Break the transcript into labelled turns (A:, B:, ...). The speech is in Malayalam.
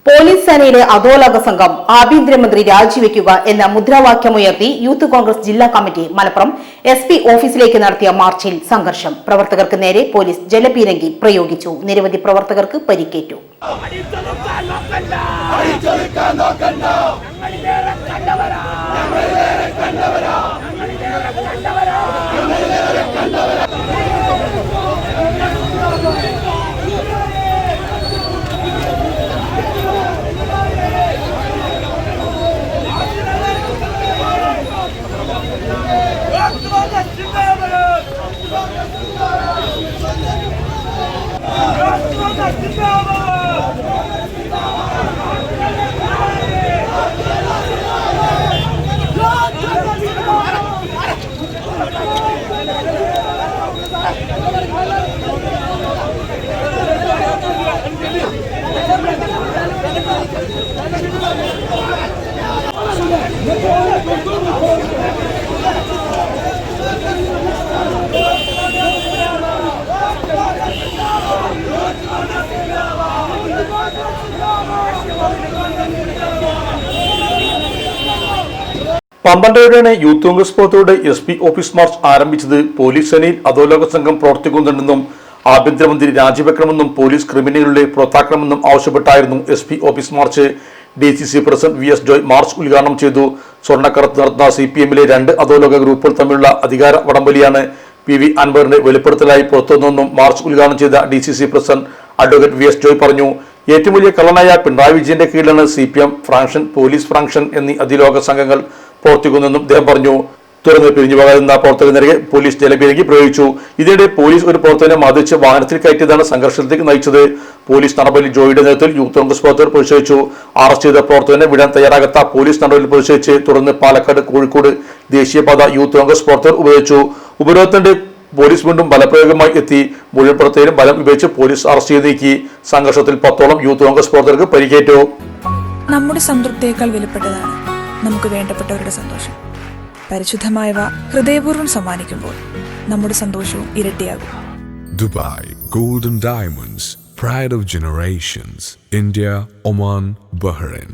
A: പോലീസ് സേനയിലെ അധോലോക സംഘം ആഭ്യന്തരമന്ത്രി രാജിവെക്കുക എന്ന മുദ്രാവാക്യമുയർത്തി യൂത്ത് കോൺഗ്രസ് ജില്ലാ കമ്മിറ്റി മലപ്പുറം SP ഓഫീസിലേക്ക് നടത്തിയ മാർച്ചിൽ സംഘർഷം. പ്രവർത്തകർക്ക് നേരെ പോലീസ് ജലപീരങ്കി പ്രയോഗിച്ചു. നിരവധി പ്രവർത്തകർക്ക് പരിക്കേറ്റു.
B: പമ്പണ്ടയോടെയാണ് യൂത്ത് കോൺഗ്രസ് പ്രവർത്തകരുടെ SP ഓഫീസ് മാർച്ച് ആരംഭിച്ചത്. പോലീസ് സേനയിൽ അധോലോക സംഘം പ്രവർത്തിക്കുന്നുണ്ടെന്നും ആഭ്യന്തരമന്ത്രി രാജിവെക്കണമെന്നും പോലീസ് ക്രിമിനലുകളെ പുറത്താക്കണമെന്നും ആവശ്യപ്പെട്ടായിരുന്നു SP office march. DCC president VS Joy march ഉദ്ഘാടനം ചെയ്തു. സ്വർണ്ണക്കടത്ത് നടത്തുന്ന CPM-ലെ 2 അധോലോക ഗ്രൂപ്പുകൾ തമ്മിലുള്ള അധികാര വടംവലിയാണ് PV അൻവറിന്റെ വെളിപ്പെടുത്തലായി പുറത്തുനിന്നും മാർച്ച് ഉദ്ഘാടനം ചെയ്ത DCC president advocate VS Joy പറഞ്ഞു. ഏറ്റവും വലിയ കള്ളനായ പിണറായി വിജയന്റെ കീഴിലാണ് CPM ഫ്രാക്ഷൻ, പോലീസ് ഫ്രാക്ഷൻ എന്നീ അധിലോക സംഘങ്ങൾ പ്രവർത്തിക്കുന്നെന്നും അദ്ദേഹം പറഞ്ഞു. തുടർന്ന് പിരിഞ്ഞു പോകാതിരുന്ന പ്രവർത്തകർ നേരെ പോലീസ് ജലപീരങ്കി പ്രയോഗിച്ചു. ഇതിനിടെ പോലീസ് ഒരു പ്രവർത്തകനെ മർദ്ദിച്ച് വാഹനത്തിൽ കയറ്റിയതാണ് സംഘർഷത്തിലേക്ക് നയിച്ചത്. പോലീസ് നടപടി ജോയിയുടെ നേതൃത്വത്തിൽ യൂത്ത് കോൺഗ്രസ് പ്രവർത്തകർ പ്രതിഷേധിച്ചു. അറസ്റ്റ് ചെയ്ത പ്രവർത്തകനെ വിടാൻ തയ്യാറാകാത്ത പോലീസ് നടപടിയിൽ പ്രതിഷേധിച്ച് തുടർന്ന് പാലക്കാട്, കോഴിക്കോട് ദേശീയപാത യൂത്ത് കോൺഗ്രസ് പ്രവർത്തകർ ഉപരോധിച്ചു. ഉപരോധത്തിന്റെ പോലീസ് വീണ്ടും ബലപ്രയോഗമായി എത്തി. മുഴുവൻ പ്രവർത്തകരും ബലം ഉപയോഗിച്ച് പോലീസ് അറസ്റ്റ് ചെയ്ത് നീക്കി. സംഘർഷത്തിൽ 10ഓളം യൂത്ത് കോൺഗ്രസ് പ്രവർത്തകർക്ക് പരിക്കേറ്റു.
C: നമ്മുടെ സംതൃപ്തിയേക്കാൾ വിലപ്പെട്ടതാണ് നമുക്ക് വേണ്ടപ്പെട്ടവരുടെ സന്തോഷം. പരിശുദ്ധമായവ ഹൃദയപൂർവ്വം സമ്മാനിക്കുമ്പോൾ നമ്മുടെ സന്തോഷവും ഇരട്ടിയാകും.
D: Dubai Golden Diamonds, Pride of Generations, India, Oman, Bahrain.